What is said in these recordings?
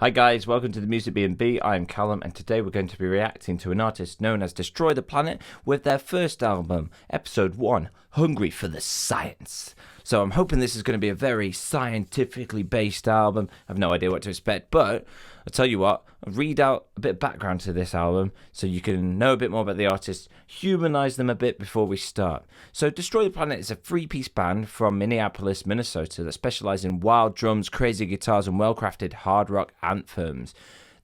Hi guys, welcome to the Music B&B. I'm Callum, and today we're going to be reacting to an artist known as Destroy the Planet with their first album, Episode 1, Hungry for the Science. So I'm hoping this is going to be a very scientifically based album. I have no idea what to expect, but I'll tell you what, I'll read out a bit of background to this album so you can know a bit more about the artist, humanize them a bit before we start. So Destroy the Planet is a three-piece band from Minneapolis, Minnesota that specialize in wild drums, crazy guitars, and well-crafted hard rock anthems.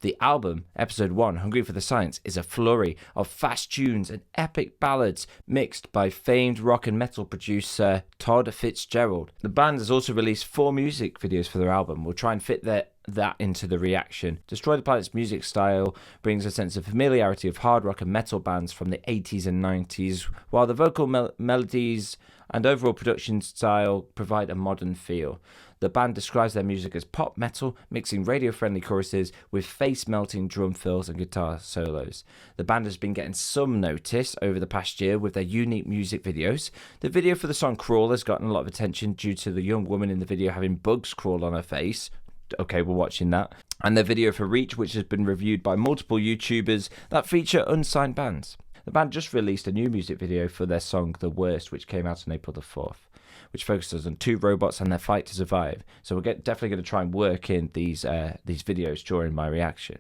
The album, Episode 1, Hungry for the Science, is a flurry of fast tunes and epic ballads mixed by famed rock and metal producer Todd Fitzgerald. The band has also released 4 music videos for their album. We'll try and fit that into the reaction. Destroy the Planet's music style brings a sense of familiarity of hard rock and metal bands from the 80s and 90s, while the vocal melodies and overall production style provide a modern feel. The band describes their music as pop metal, mixing radio-friendly choruses with face-melting drum fills and guitar solos. The band has been getting some notice over the past year with their unique music videos. The video for the song Crawl has gotten a lot of attention due to the young woman in the video having bugs crawl on her face. Okay, we're watching that. And their video for Reach, which has been reviewed by multiple YouTubers that feature unsigned bands. The band just released a new music video for their song The Worst, which came out on April the 4th. Which focuses on 2 robots and their fight to survive. So we're definitely going to try and work in these videos during my reaction.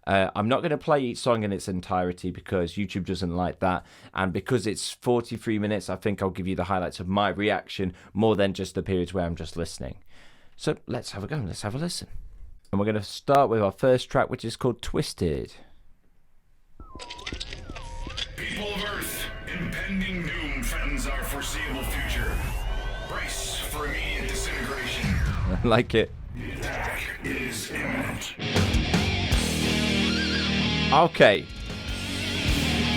I'm not going to play each song in its entirety because YouTube doesn't like that. And because it's 43 minutes, I think I'll give you the highlights of my reaction more than just the periods where I'm just listening. So let's have a go. Let's have a listen. And we're going to start with our first track, which is called Twisted. People of Earth, impending doom threatens our foreseeable future. Brace for immediate disintegration. I like it. The attack is imminent. Okay.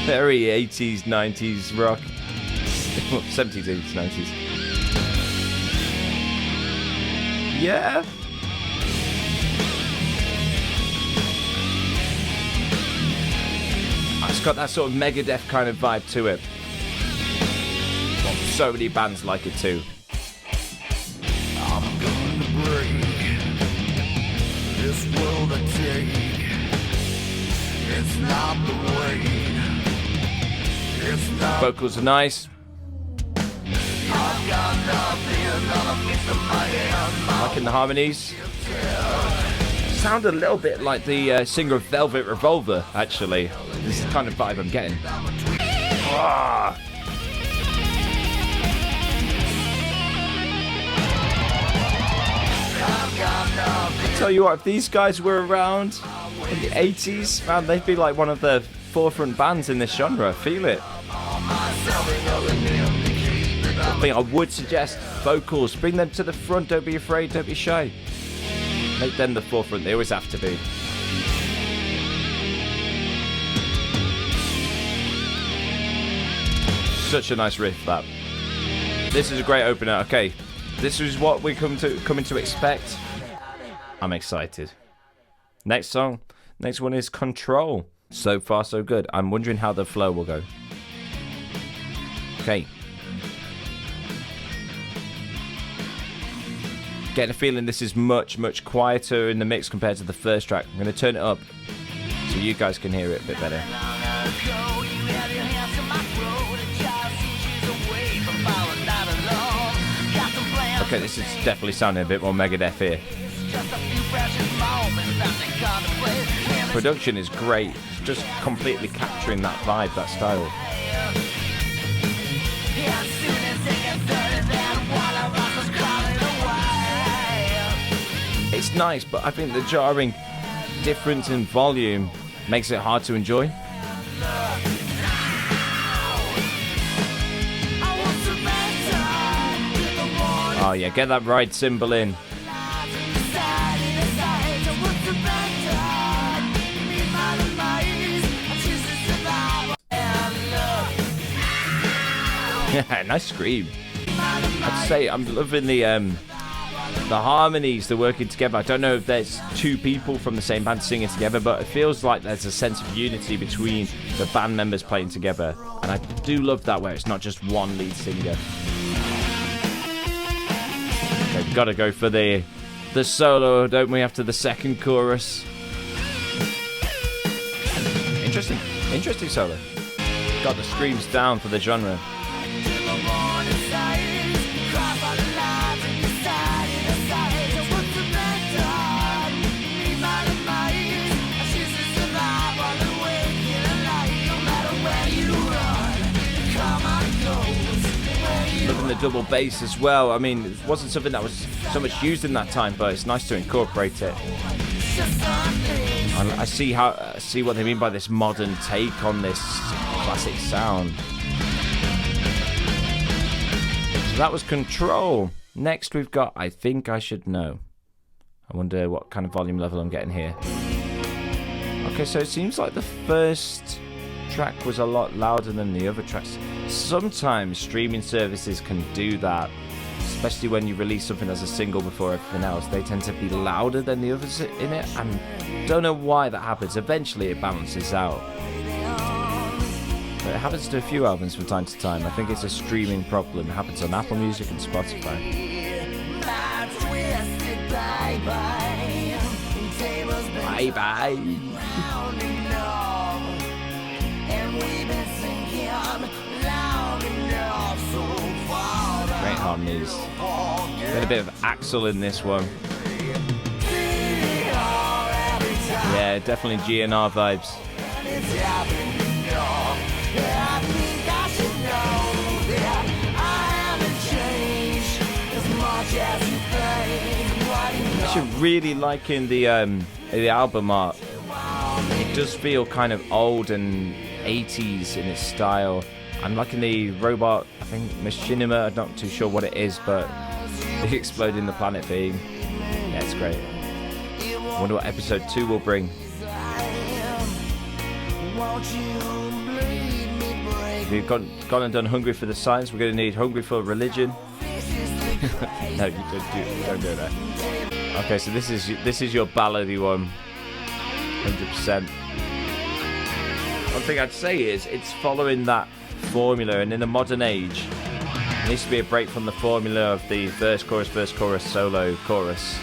Very 80s, 90s rock. 70s, 80s, 90s. Yeah. It's got that sort of Megadeth kind of vibe to it. Well, so many bands like it too. I'm gonna break this world I take. It's not the way. It's not. Vocals are nice. I've got nothing on a piece of my hand. Liking the harmonies. Sound a little bit like the singer of Velvet Revolver, actually. This is the kind of vibe I'm getting. Ah. Tell you what, if these guys were around in the 80s, man, they'd be like one of the forefront bands in this genre. I feel it. I think I would suggest vocals. Bring them to the front. Don't be afraid. Don't be shy. Make them the forefront. They always have to be. Such a nice riff, that. This is a great opener. Okay, this is what we're coming to expect. I'm excited. Next song. Next one is Control. So far, so good. I'm wondering how the flow will go. Okay. Getting a feeling this is much, much quieter in the mix compared to the first track. I'm going to turn it up so you guys can hear it a bit better. Okay, this is definitely sounding a bit more Megadeth here. Production is great. It's just completely capturing that vibe, that style. It's nice, but I think the jarring difference in volume makes it hard to enjoy. Oh yeah, get that ride cymbal in. Yeah, nice scream. I'd say I'm loving the harmonies, they're working together. I don't know if there's 2 people from the same band singing together, but it feels like there's a sense of unity between the band members playing together. And I do love that, where it's not just one lead singer. They've got to go for the the solo, don't we, after the second chorus? Interesting solo. Got the screams down for the genre. Loving the double bass as well. I mean, it wasn't something that was so much used in that time, but it's nice to incorporate it. I see what they mean by this modern take on this classic sound. So that was Control. Next we've got I Think I Should Know. I wonder what kind of volume level I'm getting here. Okay, so it seems like the first track was a lot louder than the other tracks. Sometimes streaming services can do that, especially when you release something as a single before everything else. They tend to be louder than the others in it, and don't know why that happens. Eventually it balances out. But it happens to a few albums from time to time. I think it's a streaming problem. It happens on Apple Music and Spotify. Bye bye. Great harmonies. Got a bit of Axel in this one. Yeah, definitely GNR vibes. Actually, really liking the album art. It does feel kind of old and 80s in its style. I'm liking the robot, I think Machinima, I'm not too sure what it is, but the exploding the planet theme. Yeah, it's great. I wonder what episode 2 will bring. We've gone and done Hungry for the Science. We're going to need Hungry for Religion. No, you don't do that. Okay, so this is your ballady one. 100%. One thing I'd say is it's following that formula, and in the modern age there needs to be a break from the formula of the verse chorus, solo, chorus.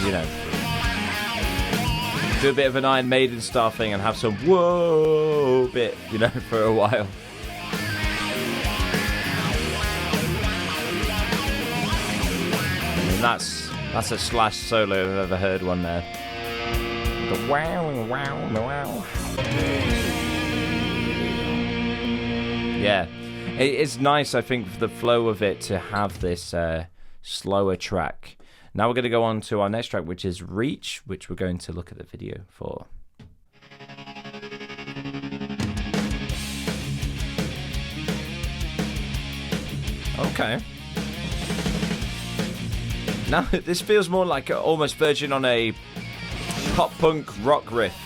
You know, do a bit of an Iron Maiden style thing and have some whoa bit, you know, for a while. And that's a Slash solo if I've ever heard one there. The wow. Yeah, it is nice, I think, for the flow of it to have this slower track. Now we're going to go on to our next track, which is Reach, which we're going to look at the video for. Okay. Now, this feels more like almost verging on a pop-punk rock riff.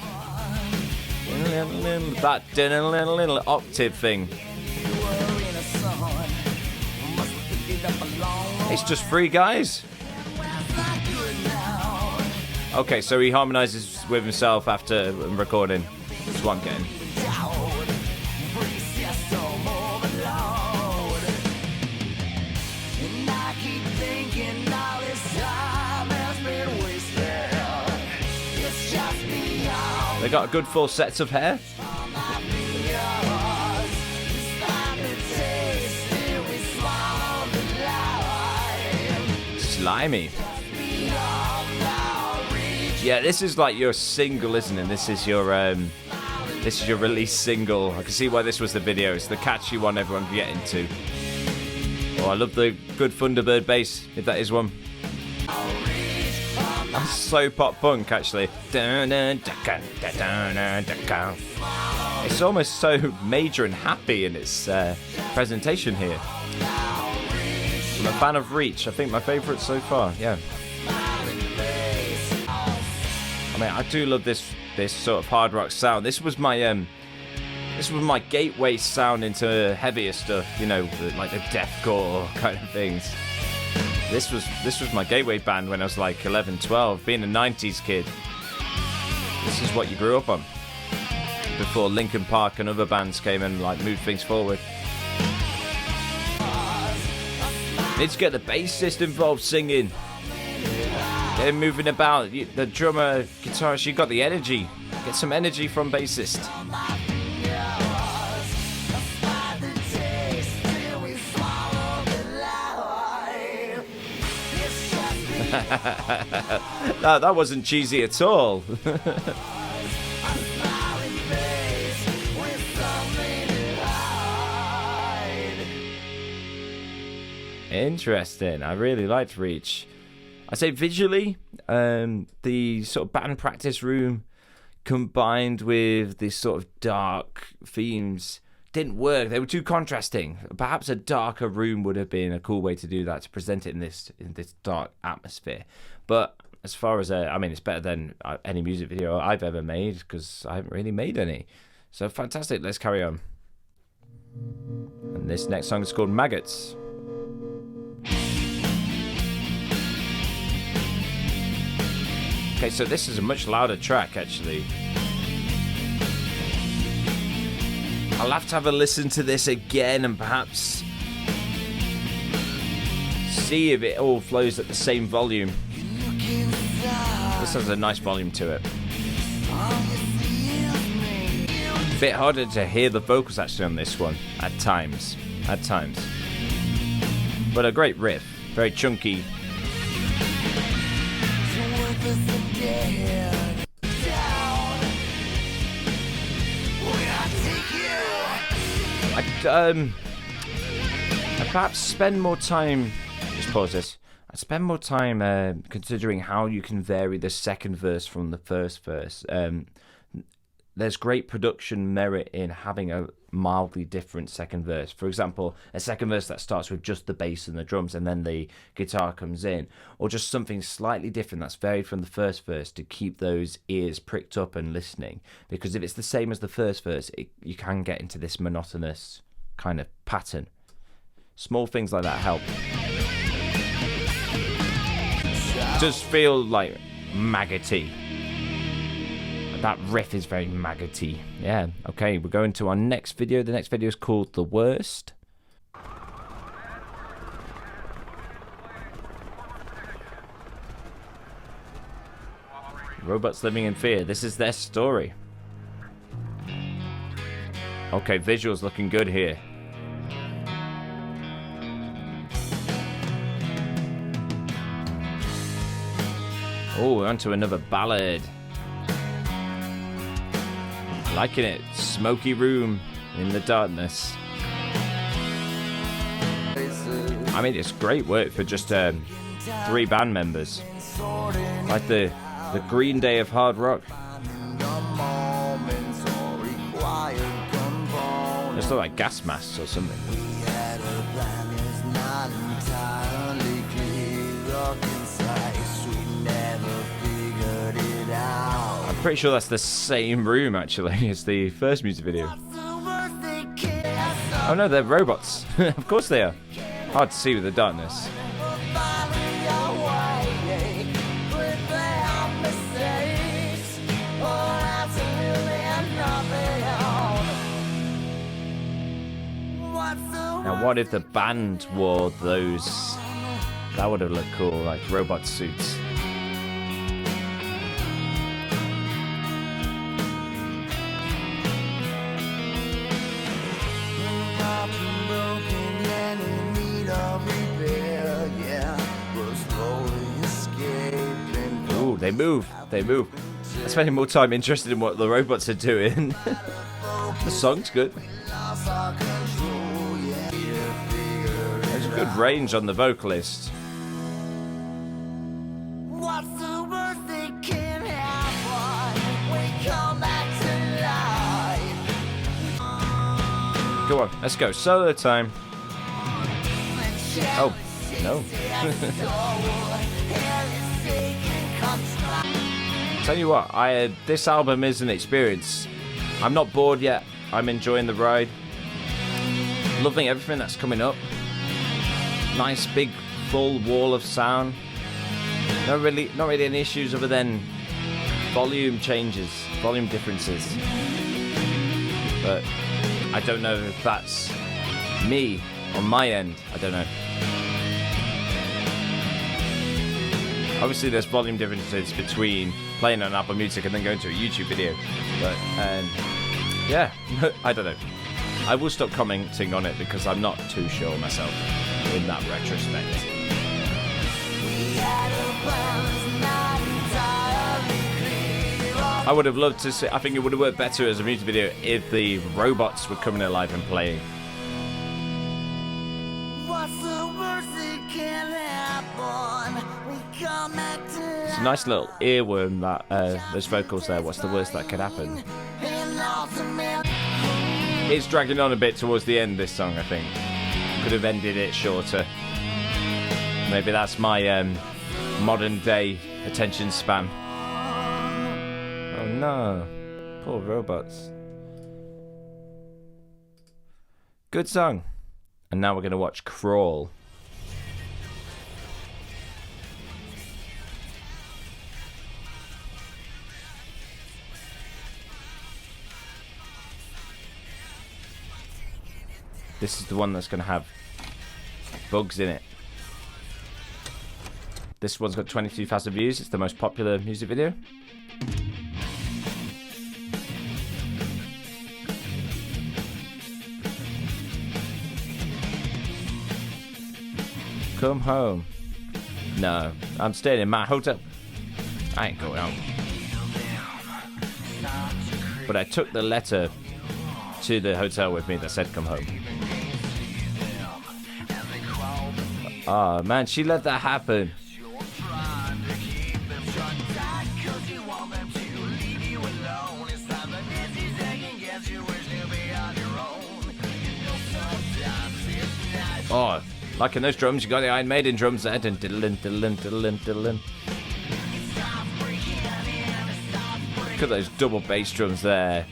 That little octave thing. It's just 3 guys. Okay, so he harmonizes with himself after recording. That's what I'm getting. They got a good full sets of hair. Slimy. Yeah, this is like your single, isn't it? This is your release single. I can see why this was the video. It's the catchy one everyone can get into. Oh, I love the good Thunderbird bass, if that is one. That's so pop punk, actually. It's almost so major and happy in its presentation here. I'm a fan of Reach. I think my favourite so far. Yeah. I mean, I do love this sort of hard rock sound. This was my gateway sound into heavier stuff. You know, like the deathcore kind of things. This was my gateway band when I was like 11, 12. Being a 90s kid, this is what you grew up on. Before Linkin Park and other bands came and like moved things forward. Need to get the bassist involved singing. They're moving about. The drummer, guitarist, you got the energy. Get some energy from bassist. No, that wasn't cheesy at all. Interesting. I really liked Reach. I say visually, the sort of band practice room combined with this sort of dark themes didn't work. They were too contrasting. Perhaps a darker room would have been a cool way to do that, to present it in this dark atmosphere. But as far as I mean, it's better than any music video I've ever made, because I haven't really made any. So fantastic. Let's carry on. And this next song is called Maggots. Okay, so this is a much louder track, actually. I'll have to have a listen to this again and perhaps see if it all flows at the same volume. This has a nice volume to it. A bit harder to hear the vocals actually on this one at times. But a great riff, very chunky. I perhaps spend more time. Just pause this. I spend more time considering how you can vary the second verse from the first verse. There's great production merit in having a mildly different second verse. For example, a second verse that starts with just the bass and the drums and then the guitar comes in, or just something slightly different that's varied from the first verse to keep those ears pricked up and listening. Because if it's the same as the first verse, you can get into this monotonous kind of pattern. Small things like that help. It does feel like maggoty. That riff is very maggoty. Yeah, okay, we're going to our next video. The next video is called The Worst. Robots living in fear. This is their story. Okay, visuals looking good here. Oh, we're onto another ballad. Liking it. Smoky room in the darkness. I mean, it's great work for just 3 band members. Like the Green Day of hard rock. Just look like gas masks or something. I'm pretty sure that's the same room, actually, as the first music video. Oh no, they're robots. Of course they are. Hard to see with the darkness. Now, what if the band wore those? That would have looked cool, like robot suits. Ooh, they move. I'm spending more time interested in what the robots are doing. The song's good. There's a good range on the vocalist. Go on, let's go. Solo time. Oh, no. Tell you what, this album is an experience. I'm not bored yet. I'm enjoying the ride. Loving everything that's coming up. Nice big full wall of sound. Not really any issues other than volume changes, volume differences. But I don't know if that's me on my end. I don't know. Obviously, there's volume differences between playing on Apple Music and then going to a YouTube video. But, yeah, I don't know. I will stop commenting on it because I'm not too sure myself in that retrospect. I would have loved to see, I think it would have worked better as a music video if the robots were coming alive and playing. What's the worst that can happen? We come back to It's a nice little earworm, that those vocals there. What's the worst that could happen? It's dragging on a bit towards the end, this song, I think. Could have ended it shorter. Maybe that's my modern day attention span. Oh no. Poor robots. Good song. And now we're going to watch Crawl. This is the one that's going to have bugs in it. This one's got 22,000 views. It's the most popular music video. Come home. No, I'm staying in my hotel. I ain't going home. But I took the letter to the hotel with me that said come home. Oh man, she let that happen. Oh, like in those drums, you got the Iron Maiden drums there. Dun, diddlin, diddlin, diddlin, diddlin. Look at those double bass drums there.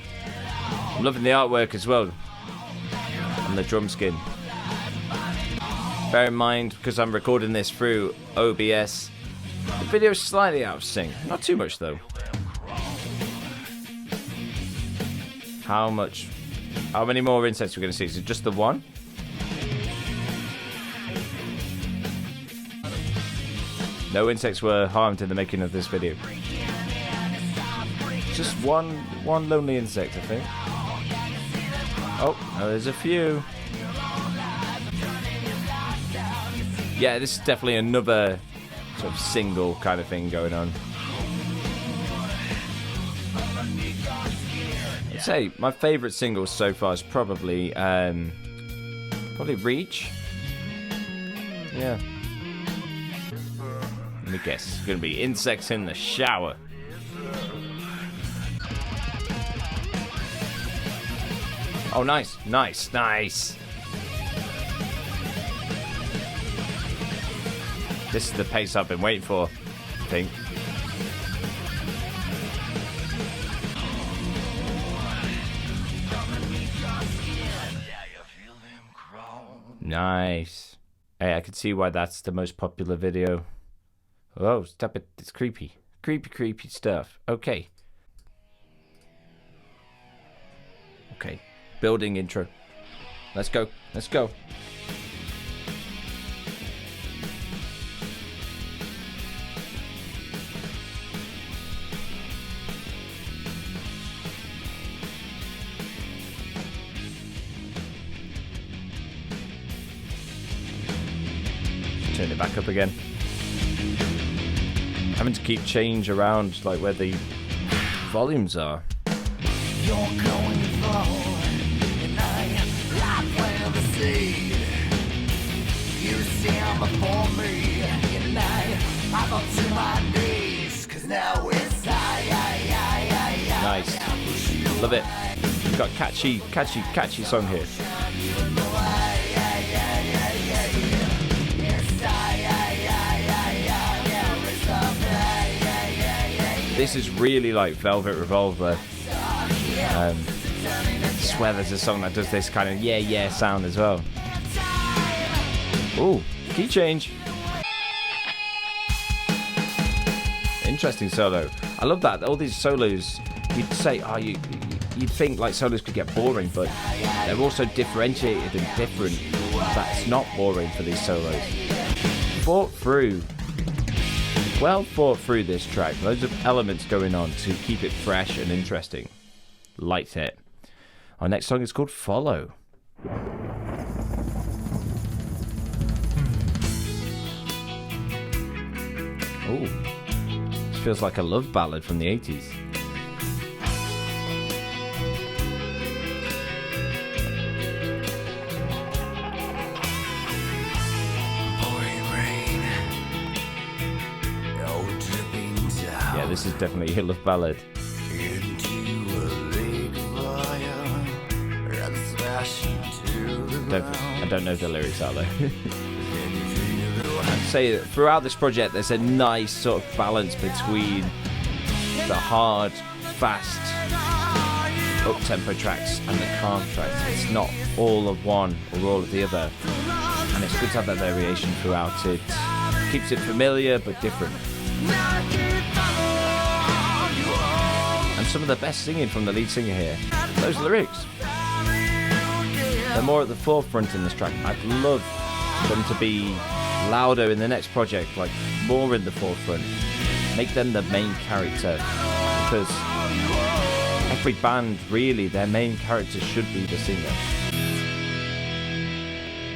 I'm loving the artwork as well on the drum skin. Bear in mind, because I'm recording this through OBS, the video is slightly out of sync. Not too much though. How many more insects are we going to see? Is it just the one? No insects were harmed in the making of this video. Just one lonely insect, I think. Oh, no, there's a few. Yeah, this is definitely another sort of single kind of thing going on. I'd say my favourite single so far is probably Reach. Yeah. Let me guess. It's going to be Insects in the Shower. Oh, nice. Nice. Nice. This is the pace I've been waiting for, I think. Nice. Hey, I can see why that's the most popular video. Oh, stop it. It's creepy. Creepy stuff. Okay. Okay. Building intro. Let's go. Let's go. Turn it back up again. Having to keep change around like where the volumes are. You're going forward, and I plant the seed. You stand before me, and I fall to my knees, 'cause now it's Nice. Love it. We've got catchy song here. This is really like Velvet Revolver. I swear there's a song that does this kind of yeah sound as well. Ooh, key change. Interesting solo. I love that. All these solos, you'd say, you'd think like solos could get boring, but they're also differentiated and different. That's not boring for these solos. Thought through. Well thought through this track. Loads of elements going on to keep it fresh and interesting. Liked it. Our next song is called Follow. Oh, this feels like a love ballad from the 80s. Yeah, this is definitely a love ballad. I don't know the lyrics out there. I'd say that throughout this project there's a nice sort of balance between the hard, fast, up-tempo tracks and the calm tracks. It's not all of one or all of the other, and it's good to have that variation throughout it. Keeps it familiar but different. And some of the best singing from the lead singer here. Those lyrics, they're more at the forefront in this track. I'd love them to be louder in the next project, like more in the forefront. Make them the main character, because every band, really, their main character should be the singer.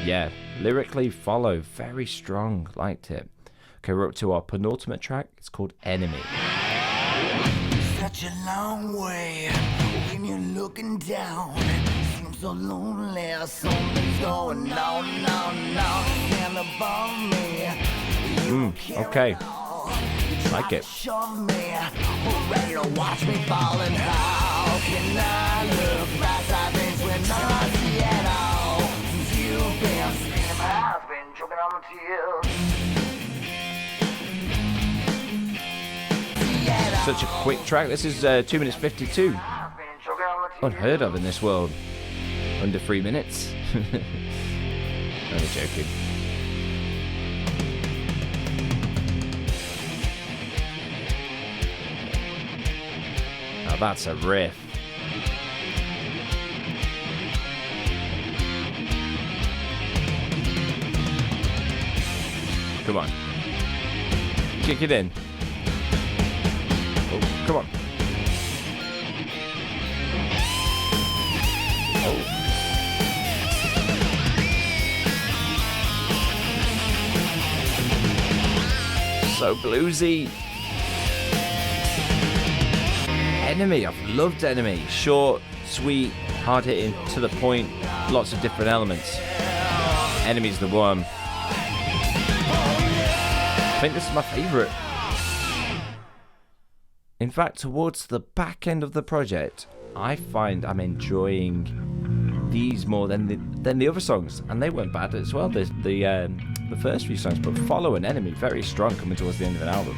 Yeah, lyrically, Follow, very strong, liked it. Okay, we're up to our penultimate track. It's called Enemy. Such a long way when you're looking down. Seems so lonely, something's going on, and above me. Okay. Like it. Shove me, ready to watch me falling. How can I look back at things when I see it all? You've been spinning my eyes, been choking on the tears. Such a quick track. This is 2 minutes 52. Unheard of in this world. Under 3 minutes. Only joking. Now that's a riff. Come on. Kick it in. Oh, come on. Oh. So bluesy. Enemy, I've loved Enemy. Short, sweet, hard hitting, to the point, lots of different elements. Enemy's the one. I think this is my favourite. In fact, towards the back end of the project, I find I'm enjoying these more than the other songs, and they weren't bad as well. The first few songs, but Follow and Enemy very strong coming towards the end of an album.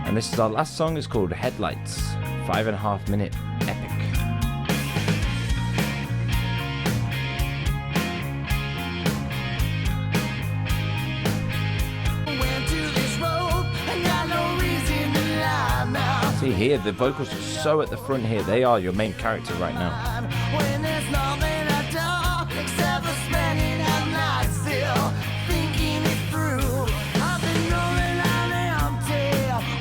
And this is our last song. It's called Headlights. 5.5 minute epic. See here, the vocals are so at the front here. They are your main character right now. When there's nothing I do except for spending a night still thinking it through. I've been rolling on empty,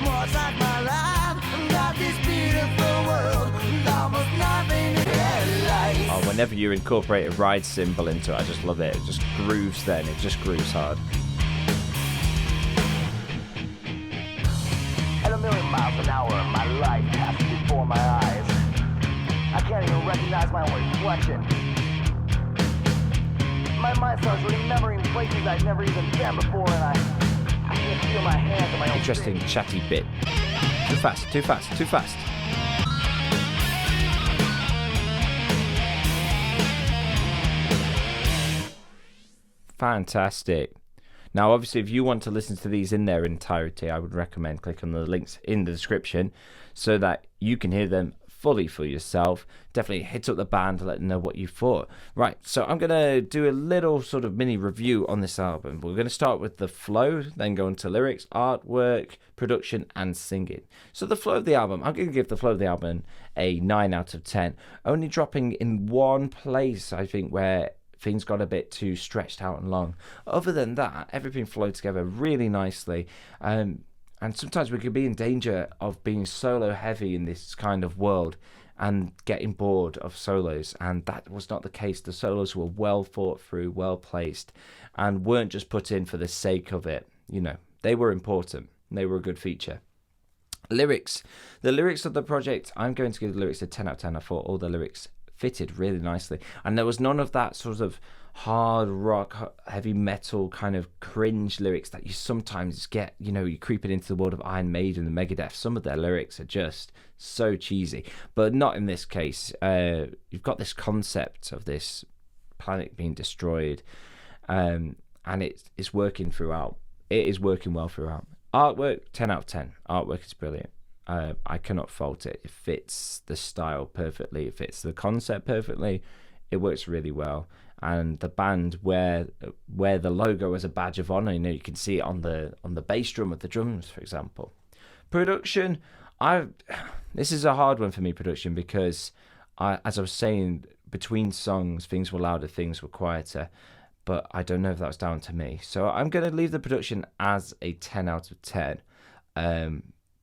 much like my life. Got this beautiful world, almost nothing in headlights. Oh, whenever you incorporate a ride cymbal into it, I just love it. It just grooves then. It just grooves hard. At 1,000,000 miles an hour, my life passes before my eyes. I can't even recognize my own reflection. My mind starts remembering places I've never even been before, and I can't feel my hands on my own Interesting feet. chatty bit. Too fast, too fast, too fast. Fantastic. Now, obviously, if you want to listen to these in their entirety, I would recommend clicking on the links in the description so that you can hear them fully for yourself. Definitely hit up the band to let them know what you thought. Right, so I'm going to do a little sort of mini review on this album. We're going to start with the flow, then go into lyrics, artwork, production, and singing. So the flow of the album, I'm going to give the flow of the album a 9 out of 10. Only dropping in one place, I think, where things got a bit too stretched out and long. Other than that, everything flowed together really nicely. And sometimes we could be in danger of being solo heavy in this kind of world and getting bored of solos, and that was not the case. The solos were well thought through, well placed, and weren't just put in for the sake of it. They were important. They were a good feature. Lyrics. The lyrics of the project, I'm going to give the lyrics a 10 out of 10. I thought all the lyrics fitted really nicely, and there was none of that sort of hard rock, heavy metal kind of cringe lyrics that you sometimes get. You're creeping into the world of Iron Maiden and Megadeth. Some of their lyrics are just so cheesy, but not in this case. You've got this concept of this planet being destroyed, and it's working throughout. It is working well throughout. Artwork, 10 out of 10. Artwork is brilliant. I cannot fault it. It fits the style perfectly. It fits the concept perfectly. It works really well. And the band wear the logo as a badge of honor. You can see it on the bass drum of the drums, for example. Production, this is a hard one for me, production, because as I was saying, between songs, things were louder, things were quieter. But I don't know if that was down to me. So I'm going to leave the production as a 10 out of 10.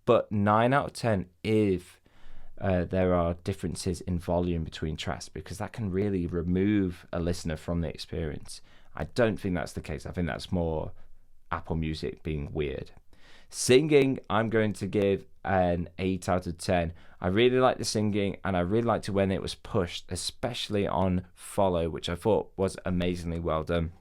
But 9 out of 10 if there are differences in volume between tracks, because that can really remove a listener from the experience. I don't think that's the case. I think that's more Apple Music being weird. Singing, I'm going to give an 8 out of 10. I really like the singing, and I really liked it when it was pushed, especially on Follow, which I thought was amazingly well done.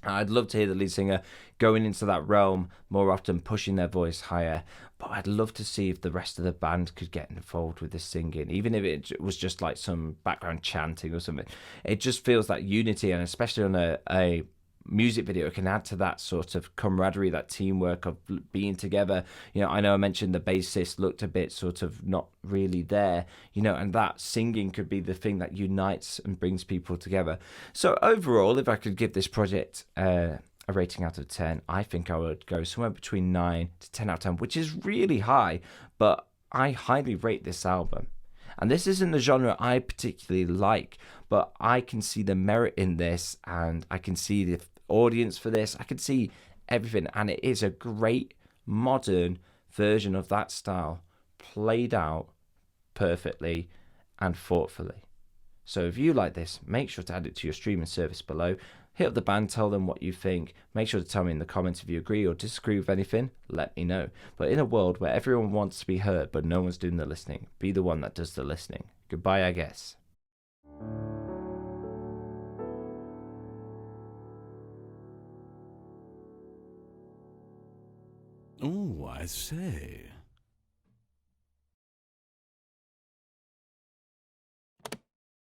I'd love to hear the lead singer going into that realm more often, pushing their voice higher, but I'd love to see if the rest of the band could get involved with the singing, even if it was just like some background chanting or something. It just feels that unity, and especially on a music video, can add to that sort of camaraderie, that teamwork of being together. I know I mentioned the bassist looked a bit sort of not really there, and that singing could be the thing that unites and brings people together. So overall, if I could give this project a rating out of 10, I think I would go somewhere between 9 to 10 out of 10, which is really high, but I highly rate this album. And this isn't the genre I particularly like, but I can see the merit in this, and I can see the audience for this. I can see everything, and it is a great modern version of that style, played out perfectly and thoughtfully. So if you like this, make sure to add it to your streaming service below. Hit up the band, tell them what you think. Make sure to tell me in the comments if you agree or disagree with anything. Let me know. But in a world where everyone wants to be heard but no one's doing the listening, be the one that does the listening. Goodbye, I guess. Oh, I say.